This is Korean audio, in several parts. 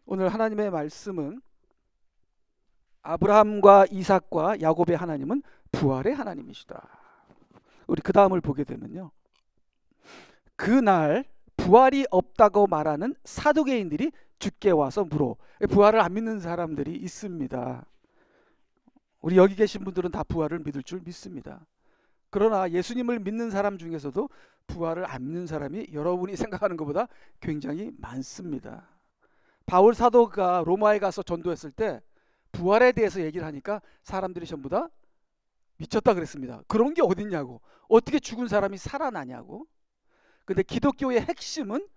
오늘 하나님의 말씀은 아브라함과 이삭과 야곱의 하나님은 부활의 하나님이시다. 우리 그 다음을 보게 되면요, 그날 부활이 없다고 말하는 사두개인들이 주께 와서 물어. 부활을 안 믿는 사람들이 있습니다. 우리 여기 계신 분들은 다 부활을 믿을 줄 믿습니다. 그러나 예수님을 믿는 사람 중에서도 부활을 안 믿는 사람이 여러분이 생각하는 것보다 굉장히 많습니다. 바울 사도가 로마에 가서 전도했을 때 부활에 대해서 얘기를 하니까 사람들이 전부 다 미쳤다 그랬습니다. 그런 게 어딨냐고, 어떻게 죽은 사람이 살아나냐고. 근데 기독교의 핵심은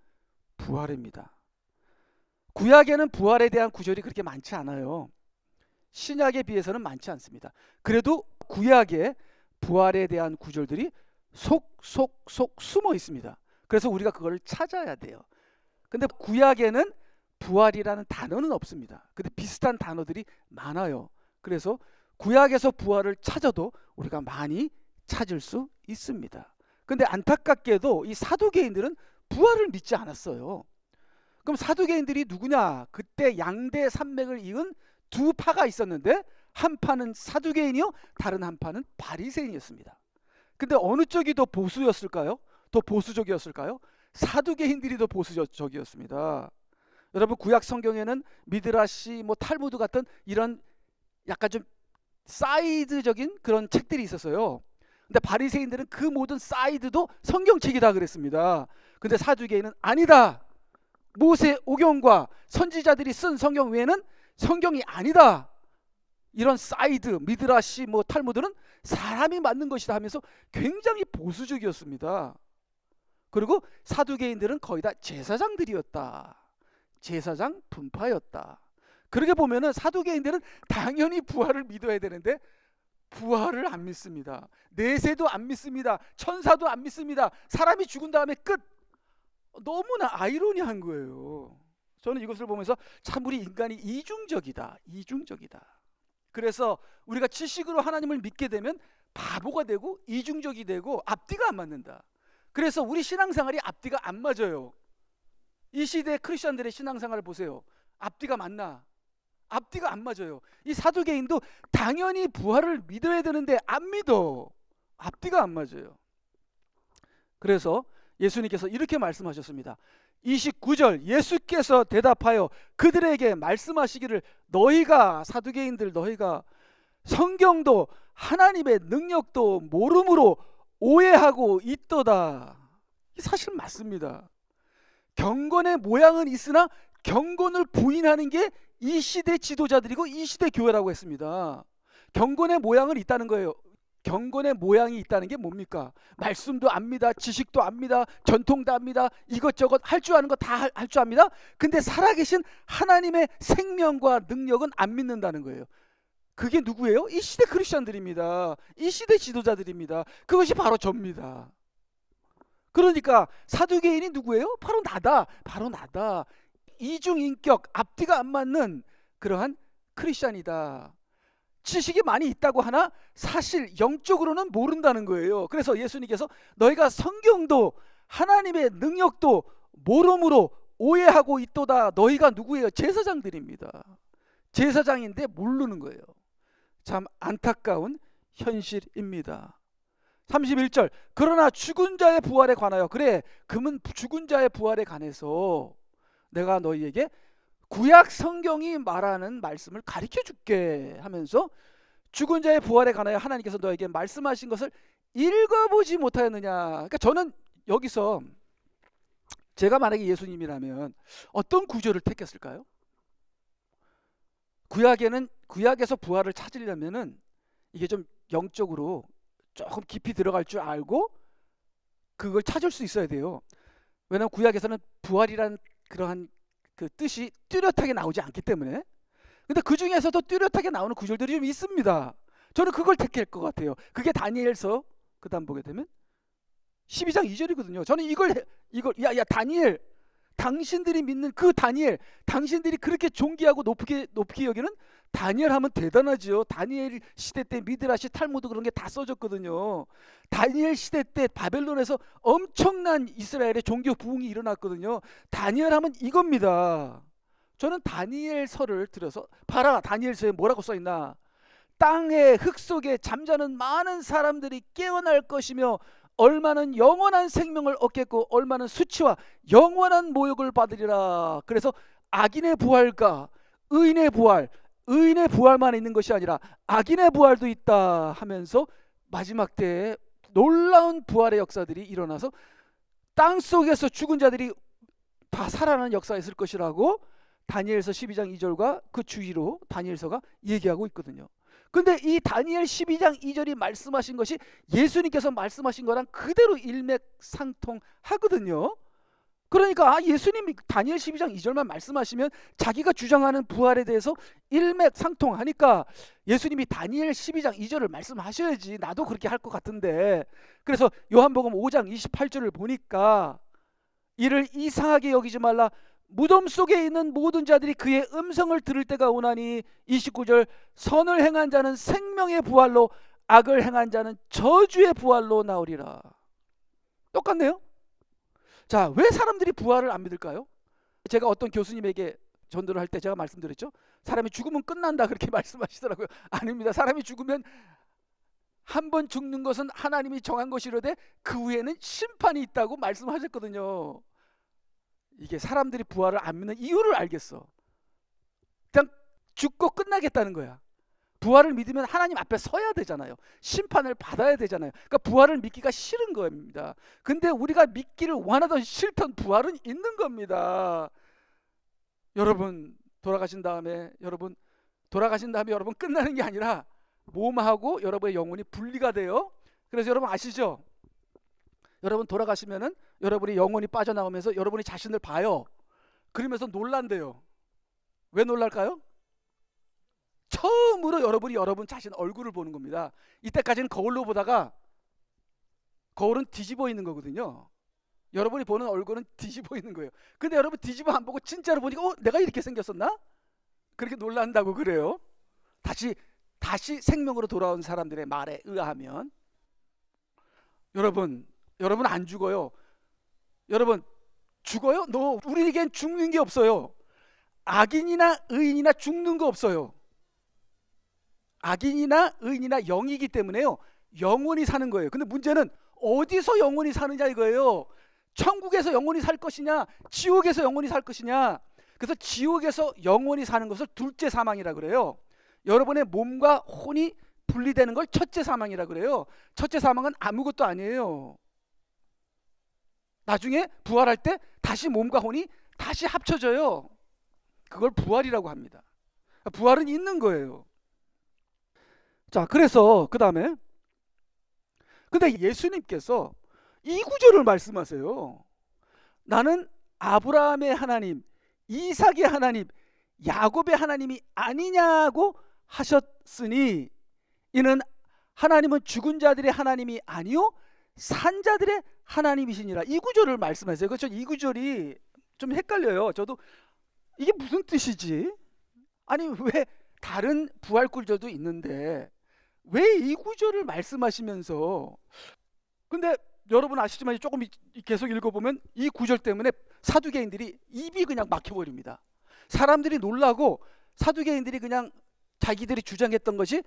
부활입니다. 구약에는 부활에 대한 구절이 그렇게 많지 않아요. 신약에 비해서는 많지 않습니다. 그래도 구약에 부활에 대한 구절들이 속속속 숨어 있습니다. 그래서 우리가 그걸 찾아야 돼요. 근데 구약에는 부활이라는 단어는 없습니다. 근데 비슷한 단어들이 많아요. 그래서 구약에서 부활을 찾아도 우리가 많이 찾을 수 있습니다. 근데 안타깝게도 이 사두개인들은 부활을 믿지 않았어요. 그럼 사두개인들이 누구냐? 그때 양대 산맥을 이은 두 파가 있었는데 한 파는 사두개인이요, 다른 한 파는 바리새인이었습니다. 근데 어느 쪽이 더 보수였을까요? 더 보수적이었을까요? 사두개인들이 더 보수적이었습니다. 여러분, 구약 성경에는 미드라시, 탈무드 같은 이런 약간 좀 사이드적인 그런 책들이 있었어요. 근데 바리새인들은 그 모든 사이드도 성경책이다 그랬습니다. 근데 사두개인은 아니다, 모세 오경과 선지자들이 쓴 성경 외에는 성경이 아니다, 이런 사이드, 미드라시, 탈무드는 사람이 만든 것이다 하면서 굉장히 보수적이었습니다. 그리고 사두개인들은 거의 다 제사장들이었다, 제사장 분파였다. 그렇게 보면은 사두개인들은 당연히 부활을 믿어야 되는데 부활을 안 믿습니다. 내세도 안 믿습니다. 천사도 안 믿습니다. 사람이 죽은 다음에 끝. 너무나 아이러니한 거예요. 저는 이것을 보면서 참 우리 인간이 이중적이다. 그래서 우리가 지식으로 하나님을 믿게 되면 바보가 되고 이중적이 되고 앞뒤가 안 맞는다. 그래서 우리 신앙생활이 앞뒤가 안 맞아요. 이 시대 크리스천들의 신앙생활을 보세요. 앞뒤가 맞나? 앞뒤가 안 맞아요. 이 사두개인도 당연히 부활을 믿어야 되는데 안 믿어. 앞뒤가 안 맞아요. 그래서 예수님께서 이렇게 말씀하셨습니다. 29절, 예수께서 대답하여 그들에게 말씀하시기를, 너희가, 사두개인들, 너희가 성경도 하나님의 능력도 모름으로 오해하고 있도다. 사실 맞습니다. 경건의 모양은 있으나 경건을 부인하는 게 이 시대 지도자들이고 이 시대 교회라고 했습니다. 경건의 모양은 있다는 거예요. 경건의 모양이 있다는 게 뭡니까? 말씀도 압니다, 지식도 압니다, 전통도 압니다, 이것저것 할 줄 아는 거 다 할 줄 압니다. 근데 살아계신 하나님의 생명과 능력은 안 믿는다는 거예요. 그게 누구예요? 이 시대 크리스천들입니다. 이 시대 지도자들입니다. 그것이 바로 접니다. 그러니까 사두개인이 누구예요? 바로 나다. 이중인격, 앞뒤가 안 맞는 그러한 크리스천이다. 지식이 많이 있다고 하나 사실 영적으로는 모른다는 거예요. 그래서 예수님께서 너희가 성경도 하나님의 능력도 모름으로 오해하고 있도다. 너희가 누구예요? 제사장들입니다. 제사장인데 모르는 거예요. 참 안타까운 현실입니다. 31절, 그러나 죽은 자의 부활에 관하여, 그래, 그러면 죽은 자의 부활에 관해서 내가 너희에게 구약 성경이 말하는 말씀을 가르쳐 줄게 하면서 죽은 자의 부활에 관하여 하나님께서 너에게 말씀하신 것을 읽어보지 못하였느냐. 그러니까 저는 여기서 제가 만약에 예수님이라면 어떤 구절을 택했을까요? 구약에서 부활을 찾으려면은 이게 좀 영적으로 조금 깊이 들어갈 줄 알고 그걸 찾을 수 있어야 돼요. 왜냐하면 구약에서는 부활이란 그러한 그 뜻이 뚜렷하게 나오지 않기 때문에. 근데 그 중에서도 뚜렷하게 나오는 구절들이 좀 있습니다. 저는 그걸 택할 것 같아요. 그게 다니엘서, 그 다음 보게 되면 12장 2절이거든요. 저는 이걸 야 다니엘, 당신들이 믿는 그 다니엘, 당신들이 그렇게 존귀하고 높이 여기는 다니엘 하면 대단하죠. 다니엘 시대 때 미드라시, 탈무드 그런 게 다 써졌거든요. 다니엘 시대 때 바벨론에서 엄청난 이스라엘의 종교 부흥이 일어났거든요. 다니엘 하면 이겁니다. 저는 다니엘서를 들어서 봐라, 다니엘서에 뭐라고 써있나. 땅의 흙 속에 잠자는 많은 사람들이 깨어날 것이며 얼마는 영원한 생명을 얻겠고 얼마는 수치와 영원한 모욕을 받으리라. 그래서 악인의 부활과 의인의 부활만 있는 것이 아니라 악인의 부활도 있다 하면서 마지막 때에 놀라운 부활의 역사들이 일어나서 땅 속에서 죽은 자들이 다 살아나는 역사가 있을 것이라고 다니엘서 12장 2절과 그 주위로 다니엘서가 얘기하고 있거든요. 근데 이 다니엘 12장 2절이 말씀하신 것이 예수님께서 말씀하신 거랑 그대로 일맥상통하거든요. 그러니까 예수님이 다니엘 12장 2절만 말씀하시면 자기가 주장하는 부활에 대해서 일맥상통하니까 예수님이 다니엘 12장 2절을 말씀하셔야지 나도 그렇게 할 것 같은데. 그래서 요한복음 5장 28절을 보니까 이를 이상하게 여기지 말라. 무덤 속에 있는 모든 자들이 그의 음성을 들을 때가 오나니 29절 선을 행한 자는 생명의 부활로 악을 행한 자는 저주의 부활로 나오리라. 똑같네요. 자, 왜 사람들이 부활을 안 믿을까요? 제가 어떤 교수님에게 전도를 할 때 제가 말씀드렸죠. 사람이 죽으면 끝난다 그렇게 말씀하시더라고요. 아닙니다. 사람이 죽으면 한 번 죽는 것은 하나님이 정한 것이로되 그 후에는 심판이 있다고 말씀하셨거든요. 이게 사람들이 부활을 안 믿는 이유를 알겠어. 그냥 죽고 끝나겠다는 거야. 부활을 믿으면 하나님 앞에 서야 되잖아요. 심판을 받아야 되잖아요. 그러니까 부활을 믿기가 싫은 겁니다. 근데 우리가 믿기를 원하던 싫던 부활은 있는 겁니다. 여러분 돌아가신 다음에 여러분 끝나는 게 아니라 몸하고 여러분의 영혼이 분리가 돼요. 그래서 여러분 아시죠? 여러분 돌아가시면은 여러분이 영혼이 빠져나오면서 여러분이 자신을 봐요. 그러면서 놀란대요. 왜 놀랄까요? 처음으로 여러분이 여러분 자신 얼굴을 보는 겁니다. 이때까지는 거울로 보다가 거울은 뒤집어 있는 거거든요. 여러분이 보는 얼굴은 뒤집어 있는 거예요. 근데 여러분 뒤집어 안 보고 진짜로 보니까 내가 이렇게 생겼었나? 그렇게 놀란다고 그래요. 다시 생명으로 돌아온 사람들의 말에 의하면. 여러분 안 죽어요. 여러분 죽어요? 우리에겐 죽는 게 없어요. 악인이나 의인이나 죽는 거 없어요. 악인이나 의인이나 영이기 때문에요. 영원히 사는 거예요. 근데 문제는 어디서 영원히 사느냐 이거예요. 천국에서 영원히 살 것이냐, 지옥에서 영원히 살 것이냐. 그래서 지옥에서 영원히 사는 것을 둘째 사망이라 그래요. 여러분의 몸과 혼이 분리되는 걸 첫째 사망이라 그래요. 첫째 사망은 아무것도 아니에요. 나중에 부활할 때 다시 몸과 혼이 다시 합쳐져요. 그걸 부활이라고 합니다. 부활은 있는 거예요. 자, 그래서 그 다음에 근데 예수님께서 이 구절을 말씀하세요. 나는 아브라함의 하나님, 이삭의 하나님, 야곱의 하나님이 아니냐고 하셨으니 이는 하나님은 죽은 자들의 하나님이 아니요 산 자들의 하나님이시니라. 이 구절을 말씀하세요. 그렇죠? 이 구절이 좀 헷갈려요. 저도 이게 무슨 뜻이지? 아니 왜 다른 부활 구절도 있는데 왜 이 구절을 말씀하시면서. 근데 여러분 아시지만 조금 계속 읽어보면 이 구절 때문에 사두개인들이 입이 그냥 막혀버립니다. 사람들이 놀라고 사두개인들이 그냥 자기들이 주장했던 것이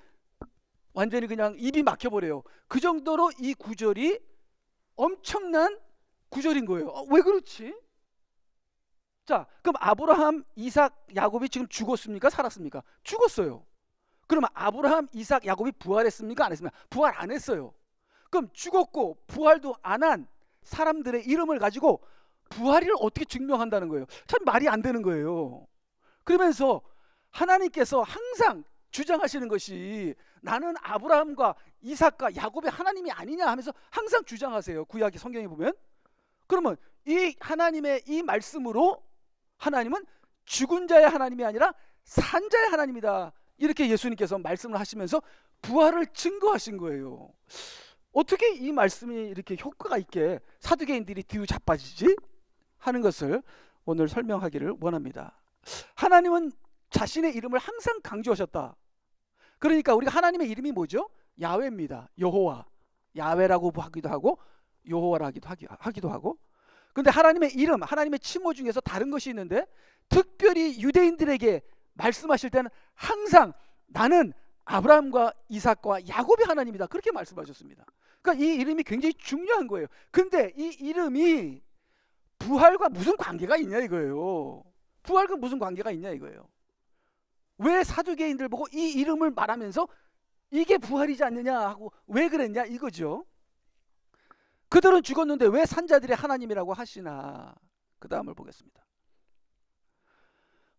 완전히 그냥 입이 막혀버려요. 그 정도로 이 구절이 엄청난 구절인 거예요. 왜 그렇지? 자, 그럼 아브라함, 이삭, 야곱이 지금 죽었습니까? 살았습니까? 죽었어요. 그러면 아브라함, 이삭, 야곱이 부활했습니까? 안 했습니까? 부활 안 했어요. 그럼 죽었고 부활도 안 한 사람들의 이름을 가지고 부활을 어떻게 증명한다는 거예요? 참 말이 안 되는 거예요. 그러면서 하나님께서 항상 주장하시는 것이 나는 아브라함과 이삭과 야곱의 하나님이 아니냐 하면서 항상 주장하세요. 구약의 성경에 보면. 그러면 이 하나님의 이 말씀으로 하나님은 죽은 자의 하나님이 아니라 산 자의 하나님이다. 이렇게 예수님께서 말씀을 하시면서 부활을 증거하신 거예요. 어떻게 이 말씀이 이렇게 효과가 있게 사두개인들이 뒤자빠지지? 하는 것을 오늘 설명하기를 원합니다. 하나님은 자신의 이름을 항상 강조하셨다. 그러니까 우리가 하나님의 이름이 뭐죠? 야훼입니다. 여호와, 야훼라고 하기도 하고 여호와라 하기도 하고. 근데 하나님의 이름, 하나님의 칭호 중에서 다른 것이 있는데 특별히 유대인들에게 말씀하실 때는 항상 나는 아브라함과 이삭과 야곱의 하나님이다, 그렇게 말씀하셨습니다. 그러니까 이 이름이 굉장히 중요한 거예요. 근데 이 이름이 부활과 무슨 관계가 있냐 이거예요. 부활과 무슨 관계가 있냐 이거예요. 왜 사두개인들 보고 이 이름을 말하면서 이게 부활이지 않느냐 하고 왜 그랬냐 이거죠. 그들은 죽었는데 왜 산자들의 하나님이라고 하시나. 그 다음을 보겠습니다.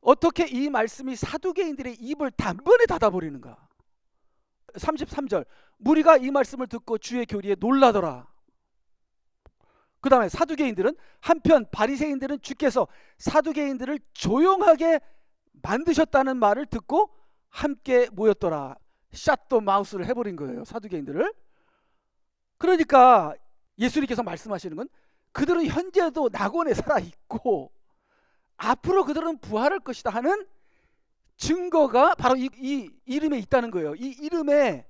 어떻게 이 말씀이 사두개인들의 입을 단번에 닫아버리는가. 33절, 무리가 이 말씀을 듣고 주의 교리에 놀라더라. 그 다음에 사두개인들은 한편 바리새인들은 주께서 사두개인들을 조용하게 만드셨다는 말을 듣고 함께 모였더라. 샷도 마우스를 해버린 거예요, 사두개인들을. 그러니까 예수님께서 말씀하시는 건 그들은 현재도 낙원에 살아있고 앞으로 그들은 부활할 것이다 하는 증거가 바로 이 이름에 있다는 거예요. 이 이름에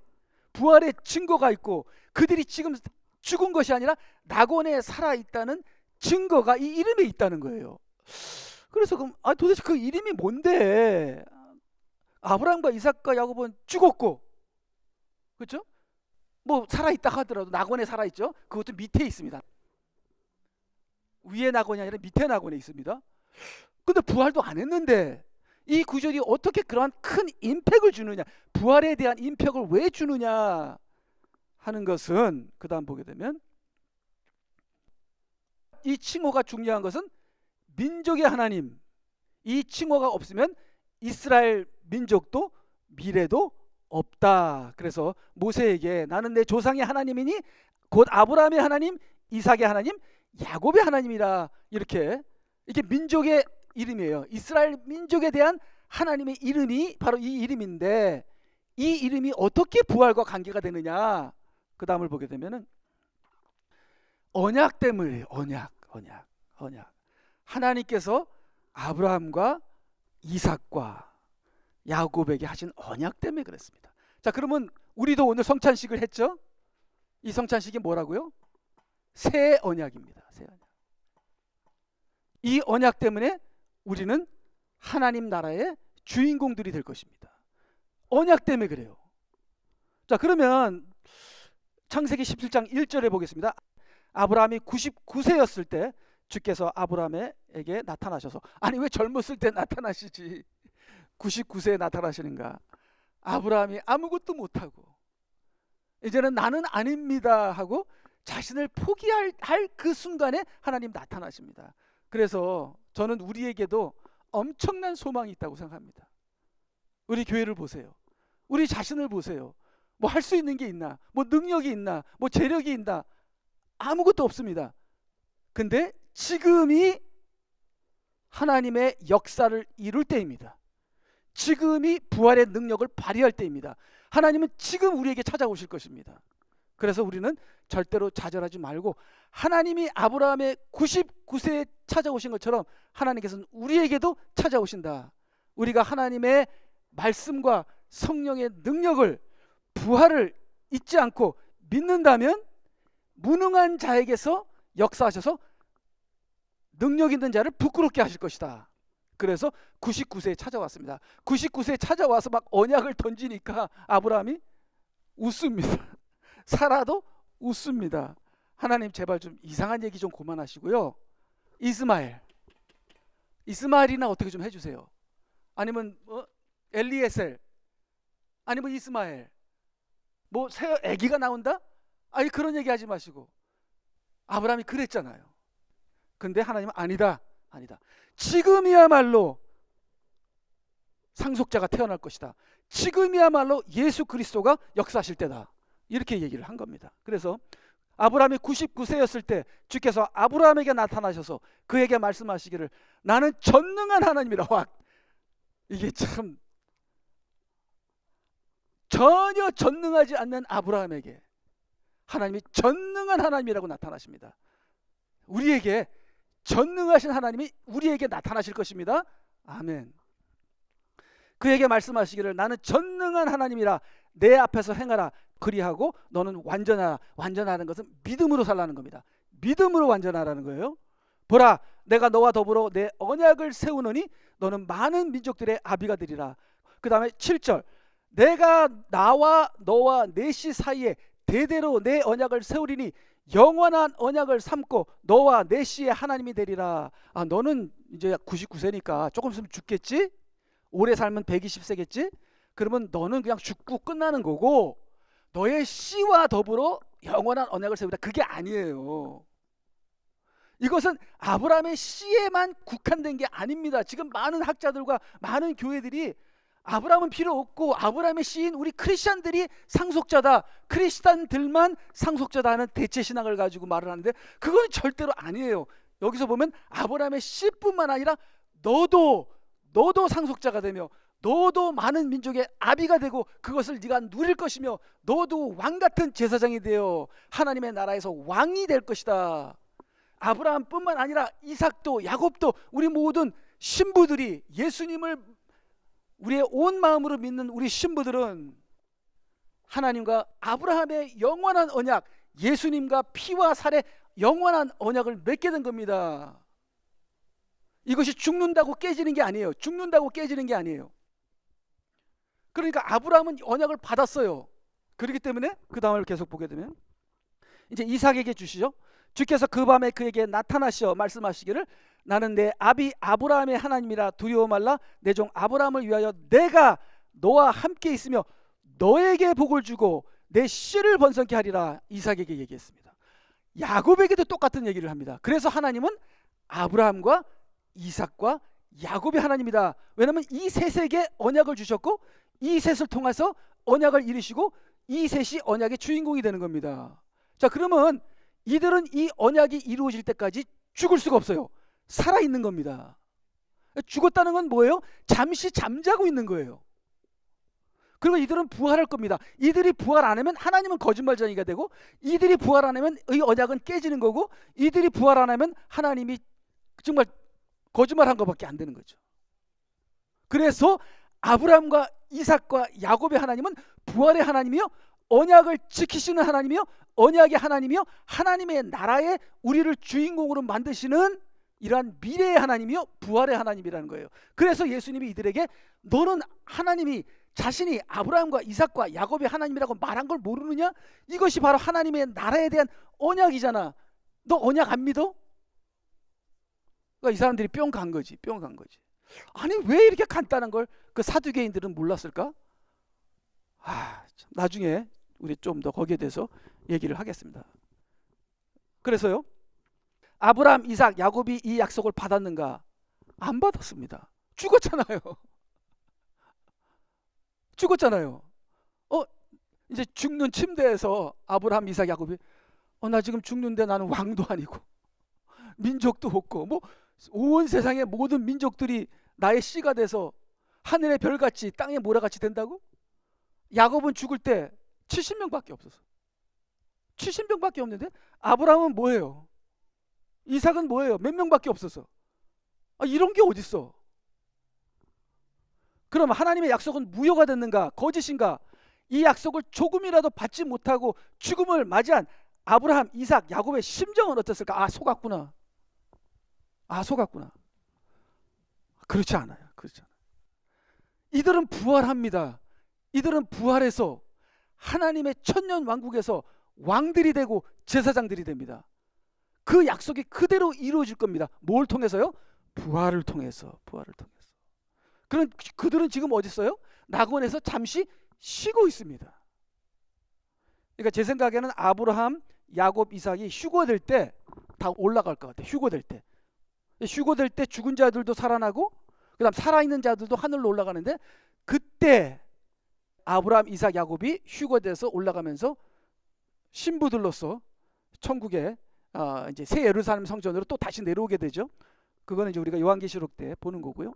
부활의 증거가 있고 그들이 지금 죽은 것이 아니라 낙원에 살아있다는 증거가 이 이름에 있다는 거예요. 그래서 그럼 도대체 그 이름이 뭔데? 아브라함과 이삭과 야곱은 죽었고, 그렇죠? 뭐 살아있다 하더라도 낙원에 살아있죠. 그것도 밑에 있습니다. 위에 낙원이 아니라 밑에 낙원에 있습니다. 근데 부활도 안 했는데 이 구절이 어떻게 그러한 큰 임팩을 주느냐, 부활에 대한 임팩을 왜 주느냐 하는 것은 그 다음 보게 되면 이 칭호가 중요한 것은 민족의 하나님, 이 칭호가 없으면 이스라엘 민족도 미래도 없다. 그래서 모세에게 나는 내 조상의 하나님이니 곧 아브라함의 하나님, 이삭의 하나님, 야곱의 하나님이라, 이렇게 이게 민족의 이름이에요. 이스라엘 민족에 대한 하나님의 이름이 바로 이 이름인데 이 이름이 어떻게 부활과 관계가 되느냐. 그 다음을 보게 되면은 언약 때문에 언약. 하나님께서 아브라함과 이삭과 야곱에게 하신 언약 때문에 그랬습니다. 자, 그러면 우리도 오늘 성찬식을 했죠? 이 성찬식이 뭐라고요? 새 언약입니다. 새 언약. 이 언약 때문에 우리는 하나님 나라의 주인공들이 될 것입니다. 언약 때문에 그래요. 자, 그러면 창세기 17장 1절에 보겠습니다. 아브라함이 99세였을 때 주께서 아브라함에게 나타나셔서, 아니 왜 젊었을 때 나타나시지 99세에 나타나시는가. 아브라함이 아무것도 못하고 이제는 나는 아닙니다 하고 자신을 포기할 그 순간에 하나님 나타나십니다. 그래서 저는 우리에게도 엄청난 소망이 있다고 생각합니다. 우리 교회를 보세요. 우리 자신을 보세요. 뭐 할 수 있는 게 있나, 뭐 능력이 있나, 뭐 재력이 있나, 아무것도 없습니다. 근데 지금이 하나님의 역사를 이룰 때입니다. 지금이 부활의 능력을 발휘할 때입니다. 하나님은 지금 우리에게 찾아오실 것입니다. 그래서 우리는 절대로 좌절하지 말고 하나님이 아브라함의 99세에 찾아오신 것처럼 하나님께서는 우리에게도 찾아오신다. 우리가 하나님의 말씀과 성령의 능력을, 부활을 잊지 않고 믿는다면 무능한 자에게서 역사하셔서 능력 있는 자를 부끄럽게 하실 것이다. 그래서 99세에 찾아왔습니다. 99세에 찾아와서 막 언약을 던지니까 아브라함이 웃습니다. 사라도 웃습니다. 하나님 제발 좀 이상한 얘기 좀 그만하시고요. 이스마엘이나 어떻게 좀 해주세요. 아니면 엘리에셀, 아니면 이스마엘, 뭐 새 아기가 나온다? 아니 그런 얘기 하지 마시고. 아브라함이 그랬잖아요. 근데 하나님은 아니다. 지금이야말로 상속자가 태어날 것이다. 지금이야말로 예수 그리스도가 역사하실 때다. 이렇게 얘기를 한 겁니다. 그래서 아브라함이 99세였을 때 주께서 아브라함에게 나타나셔서 그에게 말씀하시기를 나는 전능한 하나님이라. 와, 이게 참 전혀 전능하지 않는 아브라함에게 하나님이 전능한 하나님이라고 나타나십니다. 우리에게 전능하신 하나님이 우리에게 나타나실 것입니다. 아멘. 그에게 말씀하시기를 나는 전능한 하나님이라 내 앞에서 행하라. 그리하고 너는 완전하라. 완전하는 것은 믿음으로 살라는 겁니다. 믿음으로 완전하라는 거예요. 보라, 내가 너와 더불어 내 언약을 세우노니 너는 많은 민족들의 아비가 되리라. 그 다음에 7절, 내가 나와 너와 내 씨 사이에 대대로 내 언약을 세우리니 영원한 언약을 삼고 너와 내 씨의 하나님이 되리라. 너는 이제 99세니까 조금 있으면 죽겠지? 오래 살면 120세겠지? 그러면 너는 그냥 죽고 끝나는 거고 너의 씨와 더불어 영원한 언약을 세우리라. 그게 아니에요. 이것은 아브라함의 씨에만 국한된 게 아닙니다. 지금 많은 학자들과 많은 교회들이 아브라함은 필요 없고 아브라함의 씨인 우리 크리스찬들이 상속자다, 크리스찬들만 상속자다 하는 대체 신앙을 가지고 말을 하는데 그건 절대로 아니에요. 여기서 보면 아브라함의 씨뿐만 아니라 너도 상속자가 되며 너도 많은 민족의 아비가 되고 그것을 네가 누릴 것이며 너도 왕같은 제사장이 되어 하나님의 나라에서 왕이 될 것이다. 아브라함뿐만 아니라 이삭도 야곱도 우리 모든 신부들이 예수님을 우리의 온 마음으로 믿는 우리 신부들은 하나님과 아브라함의 영원한 언약, 예수님과 피와 살의 영원한 언약을 맺게 된 겁니다. 이것이 죽는다고 깨지는 게 아니에요. 죽는다고 깨지는 게 아니에요. 그러니까 아브라함은 언약을 받았어요. 그렇기 때문에 그 다음을 계속 보게 되면 이제 이삭에게 주시죠. 주께서 그 밤에 그에게 나타나시어 말씀하시기를 나는 내 아비 아브라함의 하나님이라 두려워 말라. 내 종 아브라함을 위하여 내가 너와 함께 있으며 너에게 복을 주고 내 씨를 번성케 하리라. 이삭에게 얘기했습니다. 야곱에게도 똑같은 얘기를 합니다. 그래서 하나님은 아브라함과 이삭과 야곱의 하나님이다. 왜냐하면 이 셋에게 언약을 주셨고 이 셋을 통해서 언약을 이루시고 이 셋이 언약의 주인공이 되는 겁니다. 자, 그러면 이들은 이 언약이 이루어질 때까지 죽을 수가 없어요. 살아있는 겁니다. 죽었다는 건 뭐예요? 잠시 잠자고 있는 거예요. 그리고 이들은 부활할 겁니다. 이들이 부활 안 하면 하나님은 거짓말쟁이가 되고 이들이 부활 안 하면 이 언약은 깨지는 거고 이들이 부활 안 하면 하나님이 정말 거짓말한 것밖에 안 되는 거죠. 그래서 아브라함과 이삭과 야곱의 하나님은 부활의 하나님이요 언약을 지키시는 하나님이요 언약의 하나님이요 하나님의 나라에 우리를 주인공으로 만드시는 이러한 미래의 하나님이요 부활의 하나님이라는 거예요. 그래서 예수님이 이들에게 너는 하나님이 자신이 아브라함과 이삭과 야곱의 하나님이라고 말한 걸 모르느냐? 이것이 바로 하나님의 나라에 대한 언약이잖아. 너 언약 안 믿어? 그러니까 이 사람들이 뿅 간 거지. 뿅 간 거지. 아니 왜 이렇게 간단한 걸 그 사두개인들은 몰랐을까? 나중에 우리 좀 더 거기에 대해서 얘기를 하겠습니다. 그래서요, 아브라함, 이삭, 야곱이 이 약속을 받았는가? 안 받았습니다. 죽었잖아요. 죽었잖아요. 이제 죽는 침대에서 아브라함, 이삭, 야곱이 나 지금 죽는데 나는 왕도 아니고 민족도 없고 뭐 온 세상의 모든 민족들이 나의 씨가 돼서 하늘의 별같이 땅의 모래같이 된다고? 야곱은 죽을 때 70명밖에 없었어. 70명밖에 없는데 아브라함은 뭐예요? 이삭은 뭐예요? 몇 명밖에 없었어. 이런 게 어딨어? 그럼 하나님의 약속은 무효가 됐는가? 거짓인가? 이 약속을 조금이라도 받지 못하고 죽음을 맞이한 아브라함, 이삭, 야곱의 심정은 어땠을까? 속았구나. 속았구나. 그렇지 않아요. 그렇지 않아요. 이들은 부활합니다. 이들은 부활해서 하나님의 천년 왕국에서 왕들이 되고 제사장들이 됩니다. 그 약속이 그대로 이루어질 겁니다. 뭘 통해서요? 부활을 통해서. 부활을 통해서. 그런 그들은 지금 어디 있어요? 낙원에서 잠시 쉬고 있습니다. 그러니까 제 생각에는 아브라함, 야곱, 이삭이 휴거될 때 다 올라갈 것 같아요. 휴거될 때. 휴거될 때 죽은 자들도 살아나고 그 다음 살아있는 자들도 하늘로 올라가는데 그때 아브라함, 이삭, 야곱이 휴거돼서 올라가면서 신부들로서 천국에 이제 새 예루살렘 성전으로 또 다시 내려오게 되죠. 그거는 이제 우리가 요한계시록 때 보는 거고요.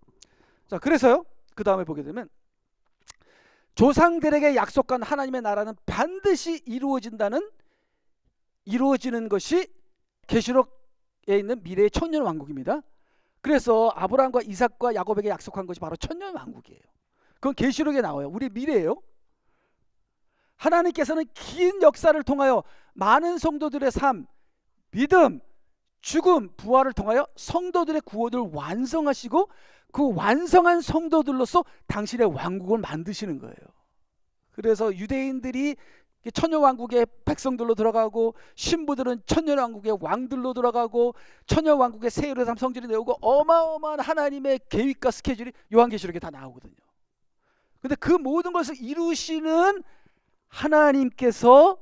자, 그래서요. 그 다음에 보게 되면 조상들에게 약속한 하나님의 나라는 반드시 이루어지는 것이 계시록에 있는 미래의 천년 왕국입니다. 그래서 아브라함과 이삭과 야곱에게 약속한 것이 바로 천년 왕국이에요. 그건 계시록에 나와요. 우리 미래예요. 하나님께서는 긴 역사를 통하여 많은 성도들의 삶, 믿음, 죽음, 부활을 통하여 성도들의 구원을 완성하시고 그 완성한 성도들로서 당신의 왕국을 만드시는 거예요. 그래서 유대인들이 천년왕국의 백성들로 들어가고 신부들은 천년왕국의 왕들로 들어가고 천년왕국의 새 예루살렘 성전이 내오고 어마어마한 하나님의 계획과 스케줄이 요한계시록에 다 나오거든요. 근데 그 모든 것을 이루시는 하나님께서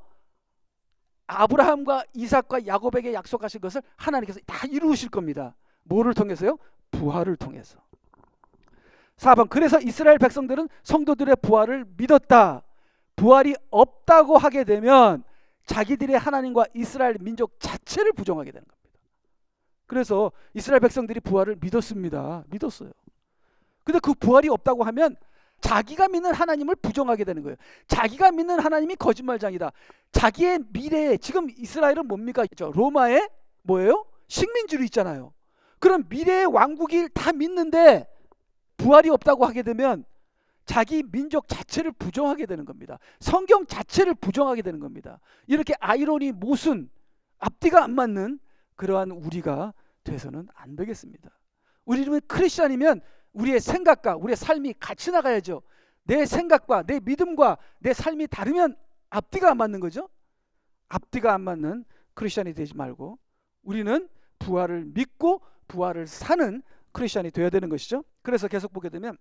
아브라함과 이삭과 야곱에게 약속하신 것을 하나님께서 다 이루실 겁니다. 뭐를 통해서요? 부활을 통해서. 4번, 그래서 이스라엘 백성들은 성도들의 부활을 믿었다. 부활이 없다고 하게 되면 자기들의 하나님과 이스라엘 민족 자체를 부정하게 되는 겁니다. 그래서 이스라엘 백성들이 부활을 믿었습니다. 믿었어요. 근데 그 부활이 없다고 하면 자기가 믿는 하나님을 부정하게 되는 거예요. 자기가 믿는 하나님이 거짓말장이다. 자기의 미래에, 지금 이스라엘은 뭡니까? 로마의 뭐예요? 식민지로 있잖아요. 그럼 미래의 왕국을 다 믿는데 부활이 없다고 하게 되면 자기 민족 자체를 부정하게 되는 겁니다. 성경 자체를 부정하게 되는 겁니다. 이렇게 아이러니 모순, 앞뒤가 안 맞는 그러한 우리가 돼서는 안 되겠습니다. 우리는 크리스찬이면 우리의 생각과 우리의 삶이 같이 나가야죠. 내 생각과 내 믿음과 내 삶이 다르면 앞뒤가 안 맞는 거죠. 앞뒤가 안 맞는 크리스찬이 되지 말고 우리는 부활을 믿고 부활을 사는 크리스찬이 되어야 되는 것이죠. 그래서 계속 보게 되면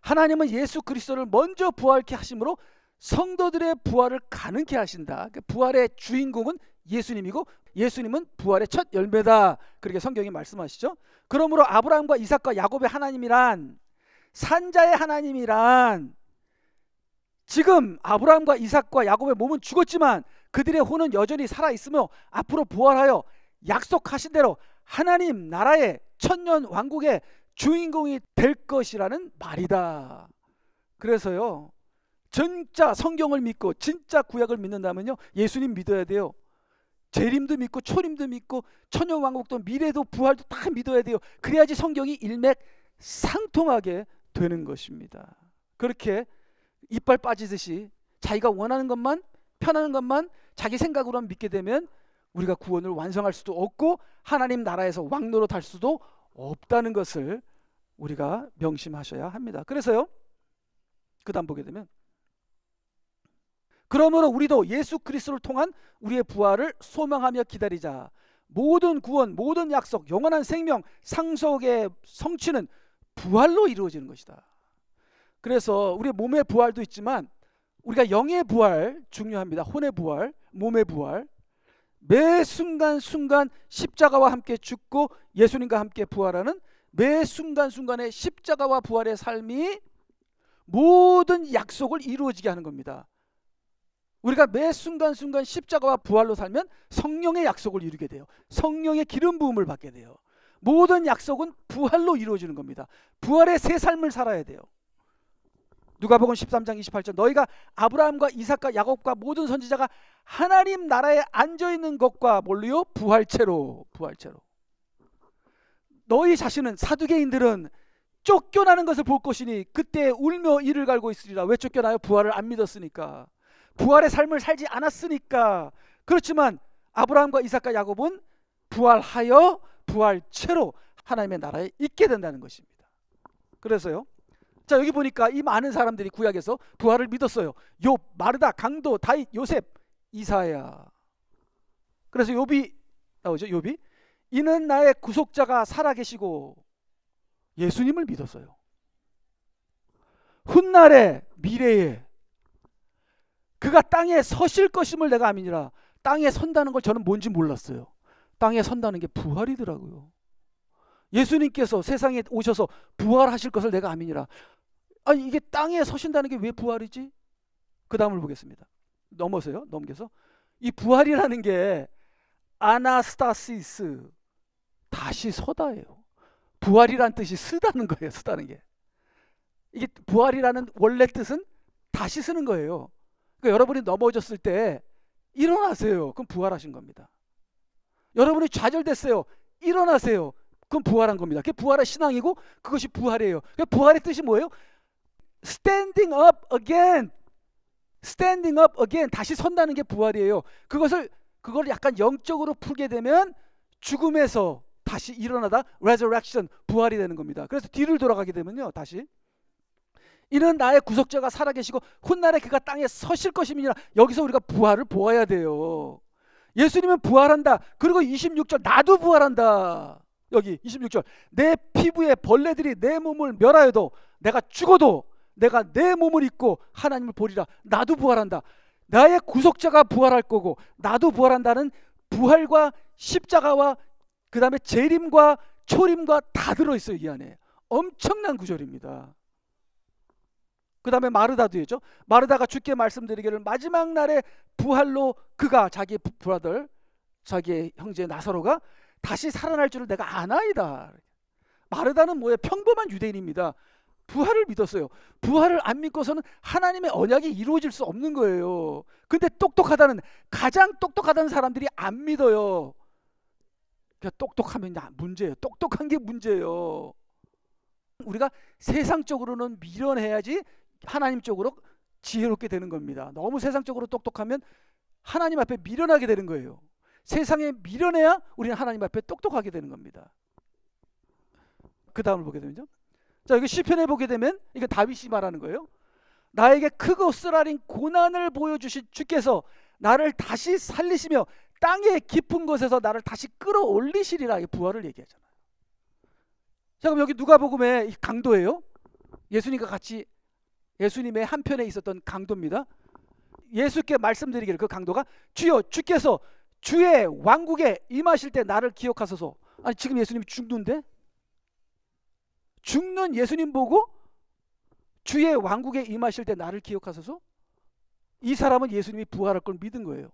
하나님은 예수 그리스도를 먼저 부활케 하심으로 성도들의 부활을 가능케 하신다. 부활의 주인공은 예수님이고 예수님은 부활의 첫 열매다. 그렇게 성경이 말씀하시죠. 그러므로 아브라함과 이삭과 야곱의 하나님이란, 산자의 하나님이란, 지금 아브라함과 이삭과 야곱의 몸은 죽었지만 그들의 혼은 여전히 살아있으며 앞으로 부활하여 약속하신 대로 하나님 나라의 천년 왕국의 주인공이 될 것이라는 말이다. 그래서요, 진짜 성경을 믿고 진짜 구약을 믿는다면요, 예수님 믿어야 돼요. 재림도 믿고 초림도 믿고 천년 왕국도 미래도 부활도 다 믿어야 돼요. 그래야지 성경이 일맥상통하게 되는 것입니다. 그렇게 이빨 빠지듯이 자기가 원하는 것만, 편하는 것만 자기 생각으로만 믿게 되면 우리가 구원을 완성할 수도 없고 하나님 나라에서 왕노릇 할 수도 없다는 것을 우리가 명심하셔야 합니다. 그래서요, 그 다음 보게 되면, 그러므로 우리도 예수 그리스도를 통한 우리의 부활을 소망하며 기다리자. 모든 구원, 모든 약속, 영원한 생명, 상속의 성취는 부활로 이루어지는 것이다. 그래서 우리 몸의 부활도 있지만 우리가 영의 부활 중요합니다. 혼의 부활, 몸의 부활. 매 순간순간 십자가와 함께 죽고 예수님과 함께 부활하는 매 순간순간의 십자가와 부활의 삶이 모든 약속을 이루어지게 하는 겁니다. 우리가 매 순간순간 십자가와 부활로 살면 성령의 약속을 이루게 돼요. 성령의 기름 부음을 받게 돼요. 모든 약속은 부활로 이루어지는 겁니다. 부활의 새 삶을 살아야 돼요. 누가복음 13장 28절, 너희가 아브라함과 이삭과 야곱과 모든 선지자가 하나님 나라에 앉아있는 것과 뭘로요? 부활체로. 부활체로. 너희 자신은, 사두개인들은 쫓겨나는 것을 볼 것이니 그때 울며 이를 갈고 있으리라. 왜 쫓겨나요? 부활을 안 믿었으니까, 부활의 삶을 살지 않았으니까. 그렇지만 아브라함과 이삭과 야곱은 부활하여 부활체로 하나님의 나라에 있게 된다는 것입니다. 그래서요, 자, 여기 보니까 이 많은 사람들이 구약에서 부활을 믿었어요. 욥, 마르다, 강도, 다윗, 요셉, 이사야. 그래서 욥이 나오죠. 욥이 이는 나의 구속자가 살아계시고, 예수님을 믿었어요. 훗날에, 미래에 그가 땅에 서실 것임을 내가 아미니라. 땅에 선다는 걸 저는 뭔지 몰랐어요. 땅에 선다는 게 부활이더라고요. 예수님께서 세상에 오셔서 부활하실 것을 내가 아미니라. 아니, 이게 땅에 서신다는 게 왜 부활이지? 그 다음을 보겠습니다. 넘겨서 이 부활이라는 게 아나스타시스, 다시 서다예요. 부활이란 뜻이 쓰다는 거예요. 쓰다는 게, 이게 부활이라는 원래 뜻은 다시 쓰는 거예요. 그러니까 여러분이 넘어졌을 때 일어나세요. 그럼 부활하신 겁니다. 여러분이 좌절됐어요. 일어나세요. 그건 부활한 겁니다. 그게 부활의 신앙이고 그것이 부활이에요. 그러니까 부활의 뜻이 뭐예요? Standing up again. Standing up again. 다시 선다는 게 부활이에요. 그걸 약간 영적으로 풀게 되면 죽음에서 다시 일어나다 resurrection, 부활이 되는 겁니다. 그래서 뒤를 돌아가게 되면요, 다시 이는 나의 구속자가 살아계시고 훗날에 그가 땅에 서실 것임이니라. 여기서 우리가 부활을 보아야 돼요. 예수님은 부활한다. 그리고 26절 나도 부활한다. 여기 26절 내 피부에 벌레들이 내 몸을 멸하여도 내가 죽어도 내가 내 몸을 입고 하나님을 보리라. 나도 부활한다. 나의 구속자가 부활할 거고 나도 부활한다는 부활과 십자가와 그 다음에 재림과 초림과 다 들어있어요. 이 안에 엄청난 구절입니다. 그 다음에 마르다도 있죠. 마르다가 주께 말씀드리기를 마지막 날에 부활로 그가 자기 브라더 자기의 형제 나사로가 다시 살아날 줄을 내가 아나이다. 마르다는 뭐예요? 평범한 유대인입니다. 부활을 믿었어요. 부활을 안 믿고서는 하나님의 언약이 이루어질 수 없는 거예요. 근데 가장 똑똑하다는 사람들이 안 믿어요. 그러니까 똑똑하면 문제예요. 똑똑한 게 문제예요. 우리가 세상적으로는 미련해야지 하나님 쪽으로 지혜롭게 되는 겁니다. 너무 세상적으로 똑똑하면 하나님 앞에 미련하게 되는 거예요. 세상에 미련해야 우리는 하나님 앞에 똑똑하게 되는 겁니다. 그 다음을 보게 되면요, 자 여기 시편에 보게 되면 이거 다윗이 말하는 거예요. 나에게 크고 쓰라린 고난을 보여주신 주께서 나를 다시 살리시며 땅의 깊은 곳에서 나를 다시 끌어올리시리라. 부활을 얘기하잖아요. 자 그럼 여기 누가복음의 강도예요. 예수님과 같이 예수님의 한편에 있었던 강도입니다. 예수께 말씀드리기를 그 강도가 주여 주께서 주의 왕국에 임하실 때 나를 기억하소서. 아니 지금 예수님이 죽는데 죽는 예수님 보고 주의 왕국에 임하실 때 나를 기억하소서? 이 사람은 예수님이 부활할 걸 믿은 거예요.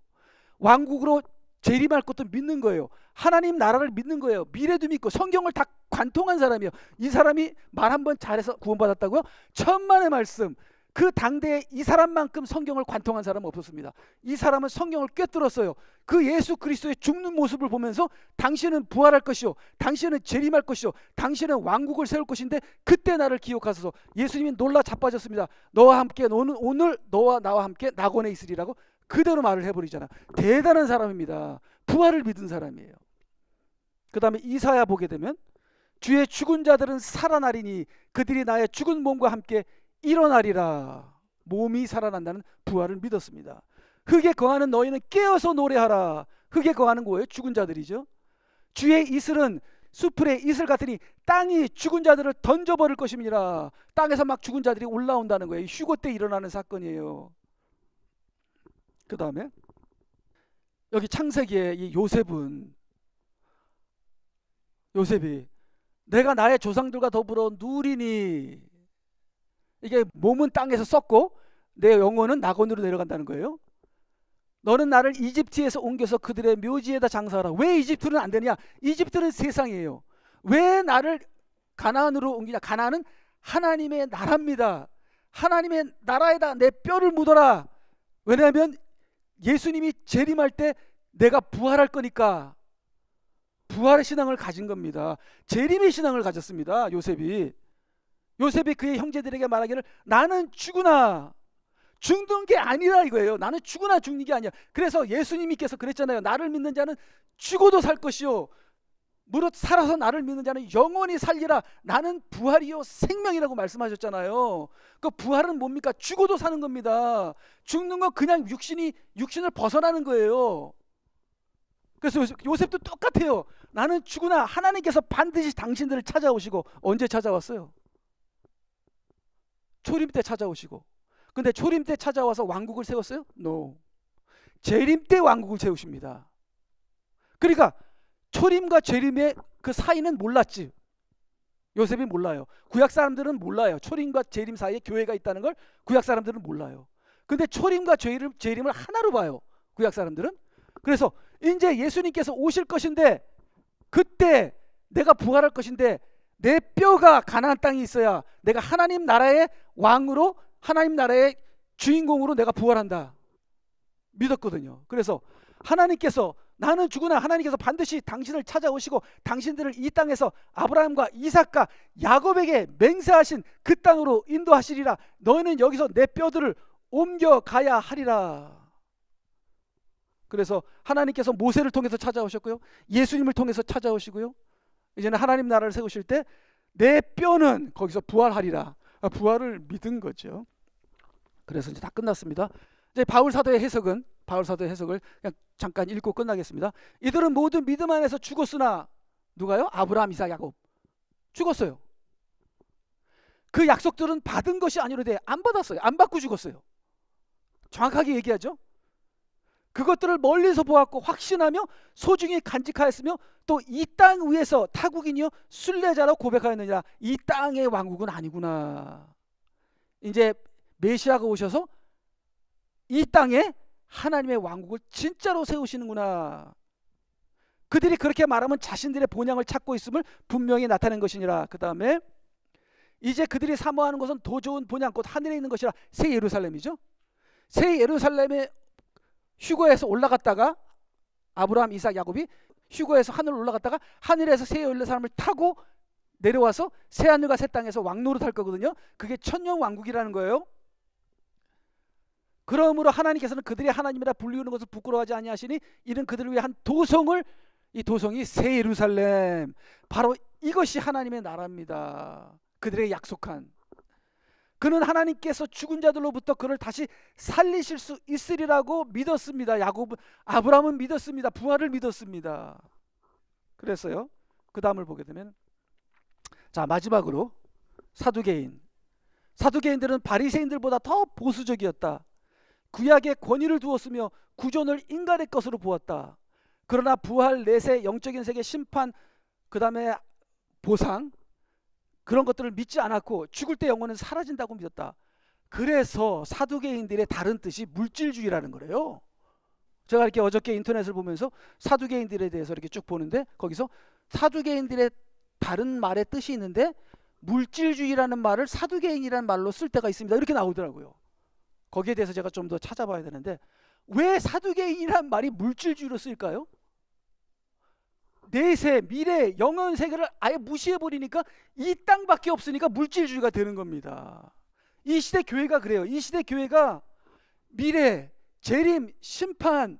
왕국으로 재림할 것도 믿는 거예요. 하나님 나라를 믿는 거예요. 미래도 믿고 성경을 다 관통한 사람이에요. 이 사람이 말 한번 잘해서 구원받았다고요? 천만의 말씀. 그 당대에 이 사람만큼 성경을 관통한 사람은 없었습니다. 이 사람은 성경을 꿰뚫었어요. 그 예수 그리스도의 죽는 모습을 보면서 당신은 부활할 것이요, 당신은 재림할 것이요, 당신은 왕국을 세울 것인데 그때 나를 기억하소서. 예수님이 놀라 자빠졌습니다. 너와 함께 오늘 너와 나와 함께 낙원에 있으리라고 그대로 말을 해버리잖아. 대단한 사람입니다. 부활을 믿은 사람이에요. 그 다음에 이사야 보게 되면 주의 죽은 자들은 살아나리니 그들이 나의 죽은 몸과 함께 일어나리라. 몸이 살아난다는 부활을 믿었습니다. 흙에 거하는 너희는 깨어서 노래하라. 흙에 거하는 거예요. 죽은 자들이죠. 주의 이슬은 수풀의 이슬 같으니 땅이 죽은 자들을 던져버릴 것임이니라. 땅에서 막 죽은 자들이 올라온다는 거예요. 휴거 때 일어나는 사건이에요. 그 다음에 여기 창세기에 이 요셉이 내가 나의 조상들과 더불어 누리니, 이게 몸은 땅에서 썩고 내 영혼은 낙원으로 내려간다는 거예요. 너는 나를 이집트에서 옮겨서 그들의 묘지에다 장사하라. 왜 이집트는 안 되냐? 이집트는 세상이에요. 왜 나를 가나안으로 옮기냐? 가나안은 하나님의 나라입니다. 하나님의 나라에다 내 뼈를 묻어라. 왜냐하면 예수님이 재림할 때 내가 부활할 거니까. 부활의 신앙을 가진 겁니다. 재림의 신앙을 가졌습니다. 요셉이 그의 형제들에게 말하기를 나는 죽으나 죽는 게 아니라 이거예요. 나는 죽으나 죽는 게 아니야. 그래서 예수님께서 그랬잖아요. 나를 믿는 자는 죽어도 살 것이요 무릇 살아서 나를 믿는 자는 영원히 살리라. 나는 부활이요 생명이라고 말씀하셨잖아요. 그 부활은 뭡니까? 죽어도 사는 겁니다. 죽는 건 그냥 육신을 벗어나는 거예요. 그래서 요셉도 똑같아요. 나는 죽으나 하나님께서 반드시 당신들을 찾아오시고, 언제 찾아왔어요? 초림 때 찾아오시고. 근데 초림 때 찾아와서 왕국을 세웠어요? No. 재림 때 왕국을 세우십니다. 그러니까 초림과 재림의 그 사이는 몰랐지. 요셉이 몰라요. 구약 사람들은 몰라요. 초림과 재림 사이에 교회가 있다는 걸 구약 사람들은 몰라요. 근데 초림과 재림을 하나로 봐요. 구약 사람들은. 그래서 이제 예수님께서 오실 것인데, 그때 내가 부활할 것인데 내 뼈가 가나안 땅에 있어야 내가 하나님 나라의 왕으로, 하나님 나라의 주인공으로 내가 부활한다 믿었거든요. 그래서 하나님께서 나는 죽으나 하나님께서 반드시 당신을 찾아오시고 당신들을 이 땅에서 아브라함과 이삭과 야곱에게 맹세하신 그 땅으로 인도하시리라. 너희는 여기서 내 뼈들을 옮겨가야 하리라. 그래서 하나님께서 모세를 통해서 찾아오셨고요. 예수님을 통해서 찾아오시고요. 이제는 하나님 나라를 세우실 때 내 뼈는 거기서 부활하리라. 부활을 믿은 거죠. 그래서 이제 다 끝났습니다. 이제 바울 사도의 해석을 그냥 잠깐 읽고 끝나겠습니다. 이들은 모두 믿음 안에서 죽었으나 누가요? 아브라함, 이삭, 야곱 죽었어요. 그 약속들은 받은 것이 아니로되 안 받았어요. 안 받고 죽었어요. 정확하게 얘기하죠. 그것들을 멀리서 보았고 확신하며 소중히 간직하였으며 또 이 땅 위에서 타국인이요 순례자로 고백하였느니라. 이 땅의 왕국은 아니구나. 이제 메시아가 오셔서 이 땅에 하나님의 왕국을 진짜로 세우시는구나. 그들이 그렇게 말하면 자신들의 본향을 찾고 있음을 분명히 나타낸 것이니라. 그 다음에 이제 그들이 사모하는 것은 더 좋은 본향 곧 하늘에 있는 것이라. 새 예루살렘이죠. 새 예루살렘에 휴거에서 올라갔다가 아브라함, 이삭, 야곱이 휴거에서 하늘로 올라갔다가 하늘에서 새 예루살렘을 타고 내려와서 새 하늘과 새 땅에서 왕노릇 할 거거든요. 그게 천년 왕국이라는 거예요. 그러므로 하나님께서는 그들이 하나님이라 불리우는 것을 부끄러워하지 아니하시니 이는 그들을 위해 한 도성을, 이 도성이 새 예루살렘, 바로 이것이 하나님의 나라입니다. 그들에게 약속한. 그는 하나님께서 죽은 자들로부터 그를 다시 살리실 수 있으리라고 믿었습니다. 아브라함은 믿었습니다. 부활을 믿었습니다. 그래서요, 그 다음을 보게 되면, 자, 마지막으로 사두개인들은 바리새인들보다 더 보수적이었다. 구약에 권위를 두었으며 구존을 인간의 것으로 보았다. 그러나 부활, 내세, 영적인 세계, 심판, 그 다음에 보상, 그런 것들을 믿지 않았고 죽을 때 영혼은 사라진다고 믿었다. 그래서 사두개인들의 다른 뜻이 물질주의라는 거래요. 제가 이렇게 어저께 인터넷을 보면서 사두개인들에 대해서 이렇게 쭉 보는데 거기서 사두개인들의 다른 말의 뜻이 있는데 물질주의라는 말을 사두개인이라는 말로 쓸 때가 있습니다. 이렇게 나오더라고요. 거기에 대해서 제가 좀 더 찾아봐야 되는데 왜 사두개인이라는 말이 물질주의로 쓰일까요? 내세, 미래, 영원 세계를 아예 무시해버리니까 이 땅밖에 없으니까 물질주의가 되는 겁니다. 이 시대 교회가 그래요. 이 시대 교회가 미래, 재림, 심판,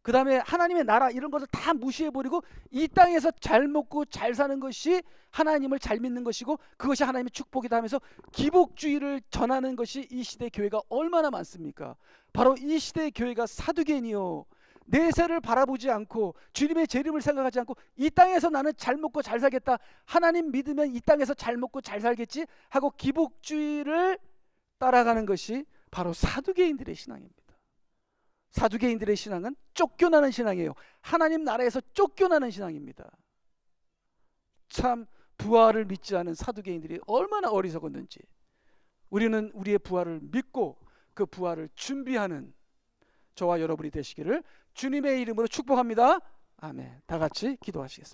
그 다음에 하나님의 나라 이런 것을 다 무시해버리고 이 땅에서 잘 먹고 잘 사는 것이 하나님을 잘 믿는 것이고 그것이 하나님의 축복이다 하면서 기복주의를 전하는 것이 이 시대 교회가 얼마나 많습니까? 바로 이 시대 교회가 사두개인이요, 내세를 바라보지 않고 주님의 재림을 생각하지 않고 이 땅에서 나는 잘 먹고 잘 살겠다, 하나님 믿으면 이 땅에서 잘 먹고 잘 살겠지 하고 기복주의를 따라가는 것이 바로 사두개인들의 신앙입니다. 사두개인들의 신앙은 쫓겨나는 신앙이에요. 하나님 나라에서 쫓겨나는 신앙입니다. 참 부활을 믿지 않은 사두개인들이 얼마나 어리석었는지. 우리는 우리의 부활을 믿고 그 부활을 준비하는 저와 여러분이 되시기를 주님의 이름으로 축복합니다. 아멘. 다 같이 기도하시겠습니다.